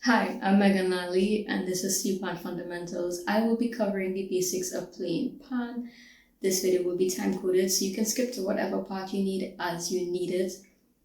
Hi, I'm Megan Lally and this is Steelpan Fundamentals. I will be covering the basics of playing pan. This video will be time coded so you can skip to whatever part you need as you need it.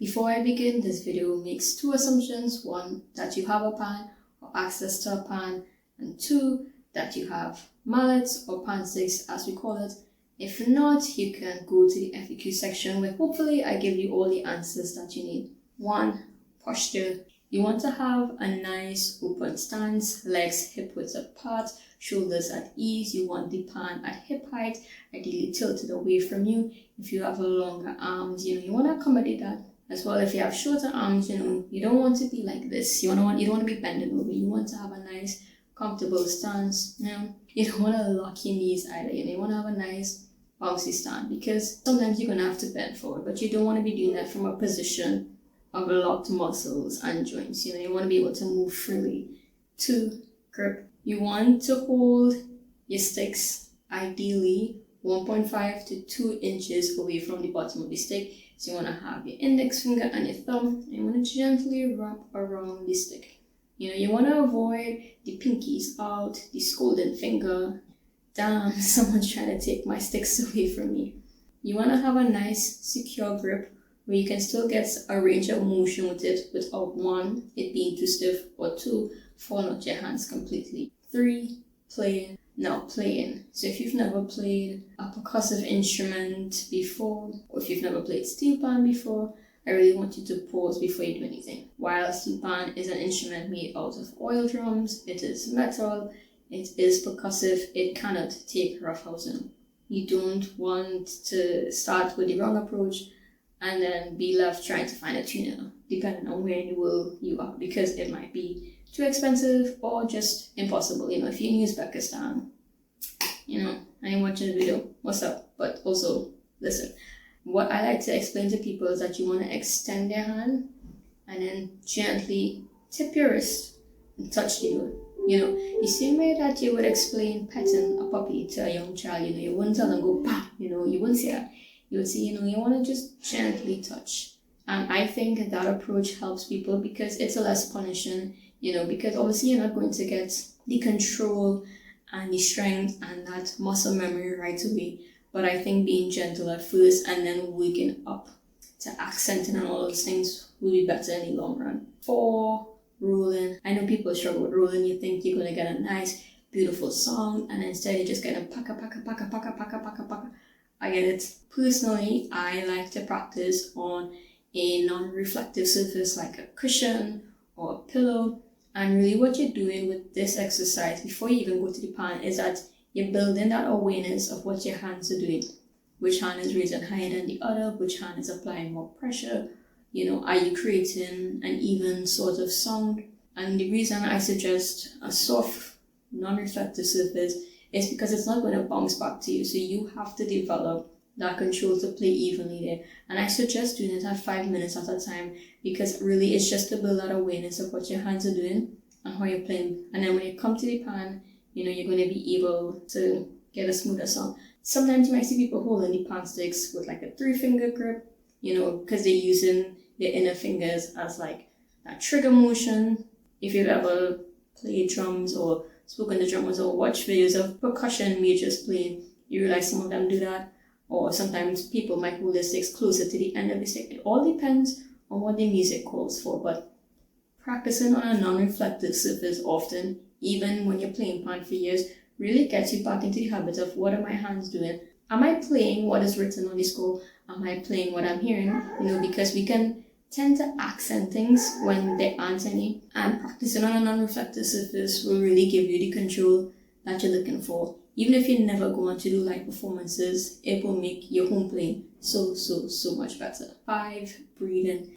Before I begin, this video makes two assumptions. One, that you have a pan or access to a pan, and two, that you have mallets or pan sticks as we call it. If not, you can go to the FAQ section where hopefully I give you all the answers that you need. One, posture. You want to have a nice open stance, legs hip width apart, shoulders at ease. You want the pan at hip height, ideally tilted away from you. If you have longer arms, you want to accommodate that. As well, if you have shorter arms, you don't want to be like this. You don't want to be bending over. You want to have a nice, comfortable stance. You don't want to lock your knees either. You want to have a nice, bouncy stand because sometimes you're going to have to bend forward, but you don't want to be doing that from a position of locked muscles and joints. You want to be able to move freely. Two, grip. You want to hold your sticks ideally 1.5 to 2 inches away from the bottom of the stick. So you want to have your index finger and your thumb, and you want to gently wrap around the stick. You want to avoid the pinkies out, the scolding finger. Damn, someone's trying to take my sticks away from me. You want to have a nice, secure grip where you can still get a range of motion with it without one, it being too stiff, or two, falling out your hands completely. Three, playing. Now playing. So if you've never played a percussive instrument before, or if you've never played steel pan before, I really want you to pause before you do anything. While steel pan is an instrument made out of oil drums, it is metal, it is percussive, it cannot take roughhousing. You don't want to start with the wrong approach and then be left trying to find a tuner, depending on where in the world you are, because it might be too expensive or just impossible. If you're in Uzbekistan, I ain't watching the video, what's up? But also, listen, what I like to explain to people is that you want to extend your hand and then gently tip your wrist and touch the wood. The same way that you would explain petting a puppy to a young child, you wouldn't tell them go, bah, you wouldn't say that. You would say, you want to just gently touch. And I think that approach helps people because it's less punishing, because obviously you're not going to get the control and the strength and that muscle memory right away. But I think being gentle at first and then working up to accenting and all those things will be better in the long run. 4, rolling. I know people struggle with rolling. You think you're going to get a nice, beautiful song, and instead you're just getting paka, paka, paka, paka, paka, paka, paka. I get it. Personally, I like to practice on a non-reflective surface like a cushion or a pillow. And really what you're doing with this exercise before you even go to the pan is that you're building that awareness of what your hands are doing. Which hand is raising higher than the other? Which hand is applying more pressure? Are you creating an even sort of sound? And the reason I suggest a soft, non-reflective surface is because it's not going to bounce back to you. So you have to develop that control to play evenly there. And I suggest doing it at 5 minutes at a time because really it's just to build that awareness of what your hands are doing and how you're playing. And then when you come to the pan, you're going to be able to get a smoother sound. Sometimes you might see people holding the pan sticks with like a 3-finger grip, because they're using their inner fingers as like that trigger motion. If you've ever played drums or spoken to drummers or watch videos of percussion majors playing, you realize some of them do that. Or sometimes people might hold their sticks closer to the end of the stick. It all depends on what the music calls for, but practicing on a non-reflective surface often, even when you're playing pan for years, really gets you back into the habit of what are my hands doing? Am I playing what is written on the score? Am I playing what I'm hearing? Because we can tend to accent things when there aren't any, and practicing on a non-reflective surface will really give you the control that you're looking for. Even if you never go on to do live performances, it will make your home playing so much better. 5, breathing.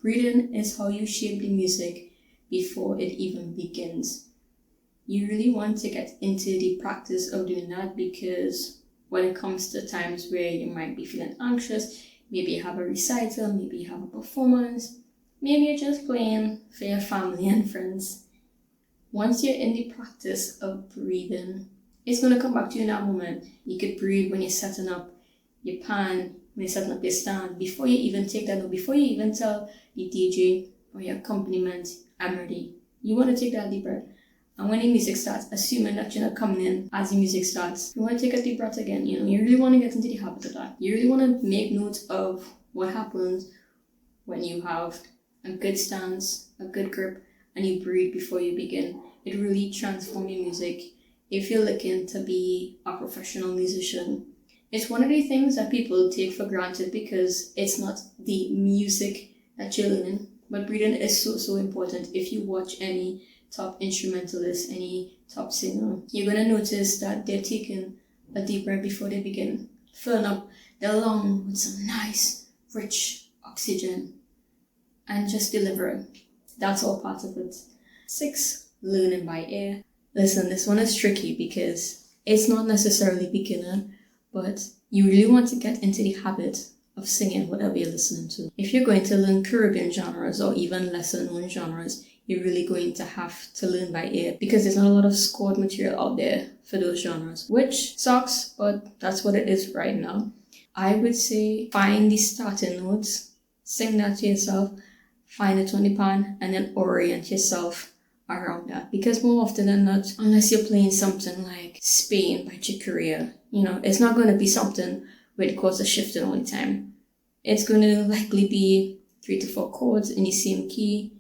Breathing is how you shape the music before it even begins. You really want to get into the practice of doing that because when it comes to times where you might be feeling anxious, maybe you have a recital, maybe you have a performance, maybe you're just playing for your family and friends. Once you're in the practice of breathing, it's going to come back to you in that moment. You could breathe when you're setting up your pan, when you're setting up your stand, before you even take that note, before you even tell the DJ or your accompaniment, I'm ready, you want to take that deep breath. And when the music starts, assuming that you're not coming in as the music starts, you want to take a deep breath again. You really want to get into the habit of that. You really want to make note of what happens when you have a good stance, a good grip, and you breathe before you begin. It really transforms your music. If you're looking to be a professional musician, it's one of the things that people take for granted because it's not the music that you're learning. But breathing is so important. If you watch any top instrumentalist, any top singer, you're going to notice that they're taking a deep breath before they begin, filling up their lungs with some nice, rich oxygen and just delivering. That's all part of it. 6, learning by ear. Listen, this one is tricky because it's not necessarily beginner, but you really want to get into the habit of singing whatever you're listening to. If you're going to learn Caribbean genres or even lesser known genres, you're really going to have to learn by ear because there's not a lot of scored material out there for those genres, which sucks, but that's what it is right now. I would say find the starting notes, sing that to yourself, find it on the pan, and then orient yourself around that. Because more often than not, unless you're playing something like Spain by Chick Corea, it's not going to be something where the chords are shifting all the time. It's going to likely be 3 to 4 chords in the same key,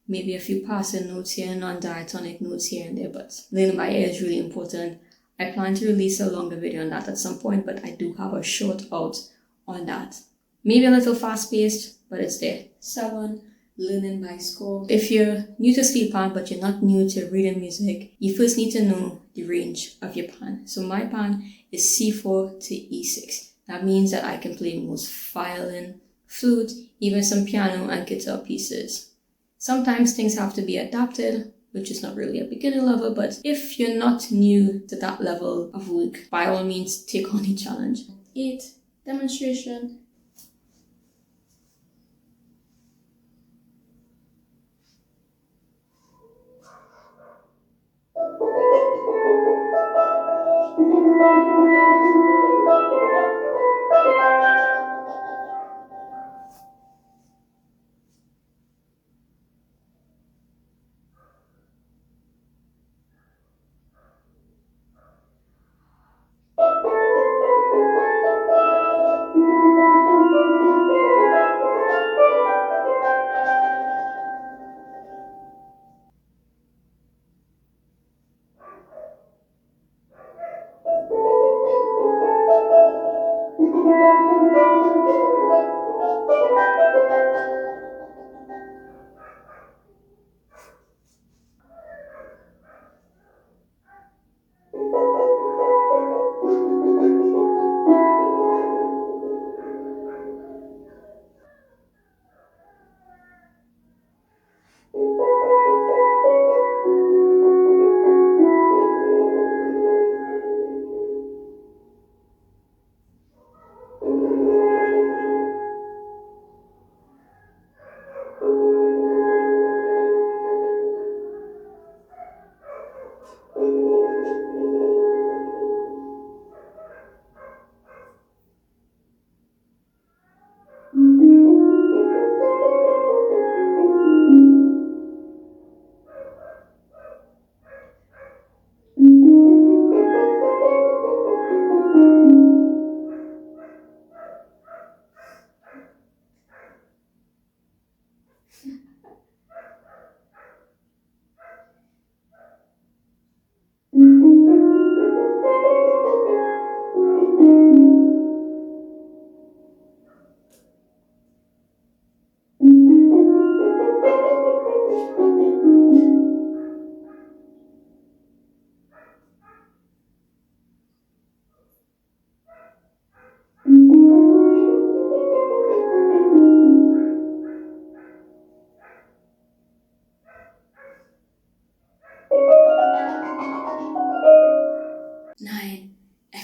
maybe a few passing notes here, non-diatonic notes here and there, but learning by ear is really important. I plan to release a longer video on that at some point, but I do have a short out on that. Maybe a little fast-paced, but it's there. 7, learning by score. If you're new to Steelpan, but you're not new to reading music, you first need to know the range of your pan. So my pan is C4 to E6. That means that I can play most violin, flute, even some piano and guitar pieces. Sometimes things have to be adapted, which is not really a beginner level, but if you're not new to that level of work, by all means, take on the challenge. 8, demonstration.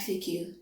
FAQ.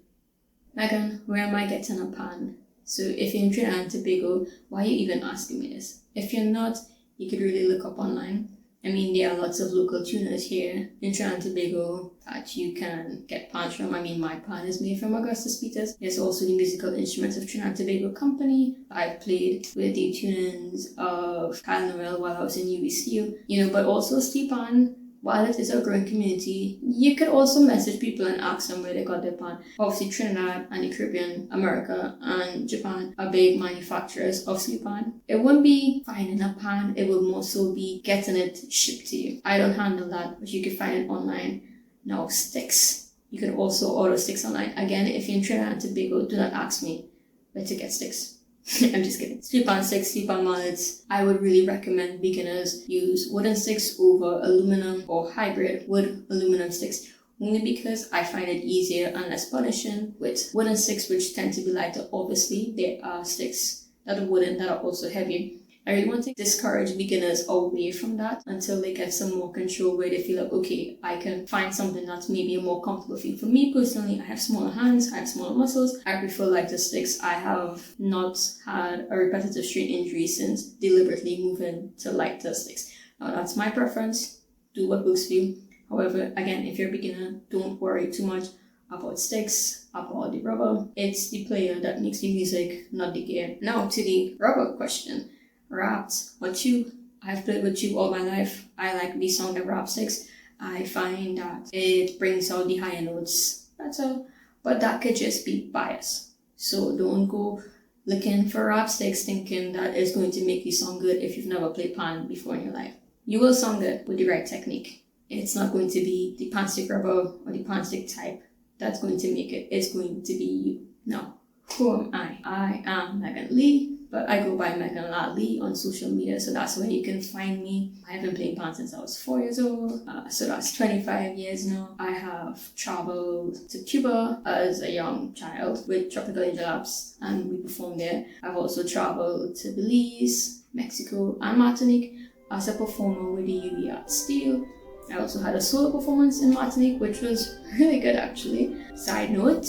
Megan, where am I getting a pan? So if you're in Trinidad and Tobago, why are you even asking me this? If you're not, you could really look up online I mean, there are lots of local tuners here in Trinidad and Tobago that you can get pans from. I mean, my pan is made from Augustus Peters. There's also the Musical Instruments of Trinidad and Tobago Company. I've played with the tunings of Kyle Noel while I was in UB Steel, but also Steelpan. While it is a growing community, you could also message people and ask them where they got their pan. Obviously, Trinidad and the Caribbean, America and Japan are big manufacturers of steel pan. It wouldn't be finding a pan, it would more so be getting it shipped to you. I don't handle that, but you can find it online. Now, sticks. You can also order sticks online. Again, if you're in Trinidad and Tobago, do not ask me where to get sticks. I'm just kidding. Steelpan sticks, Steelpan mallets. I would really recommend beginners use wooden sticks over aluminum or hybrid wood aluminum sticks, only because I find it easier and less punishing with wooden sticks, which tend to be lighter. Obviously, there are sticks that are wooden that are also heavy. I really want to discourage beginners away from that until they get some more control where they feel like, okay, I can find something that's maybe a more comfortable feel. For me personally, I have smaller hands, I have smaller muscles. I prefer lighter sticks. I have not had a repetitive strain injury since deliberately moving to lighter sticks. Now that's my preference. Do what works for you. However, again, if you're a beginner, don't worry too much about sticks, about the rubber. It's the player that makes the music, not the gear. Now to the rubber question. Wraps or tube. I've played with tube all my life. I like the sound of wrap sticks. I find that it brings out the higher notes better, but that could just be bias. So don't go looking for wrap sticks thinking that it's going to make you sound good if you've never played pan before in your life. You will sound good with the right technique. It's not going to be the pan stick rubber or the pan stick type that's going to make it. It's going to be you. Now, who am I? I am Megan Lee. But I go by Megan Lee on social media, so that's where you can find me. I have been playing pan since I was 4 years old, so that's 25 years now. I have traveled to Cuba as a young child with Tropical Angel Labs, and we performed there. I've also traveled to Belize, Mexico, and Martinique as a performer with the UB Art Steel. I also had a solo performance in Martinique, which was really good actually. Side note,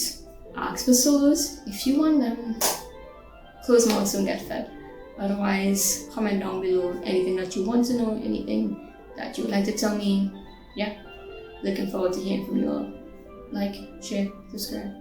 ask for solos if you want them. Closed mouths don't get fed. Otherwise, comment down below anything that you want to know, anything that you would like to tell me. Yeah, looking forward to hearing from you all. Like, share, subscribe.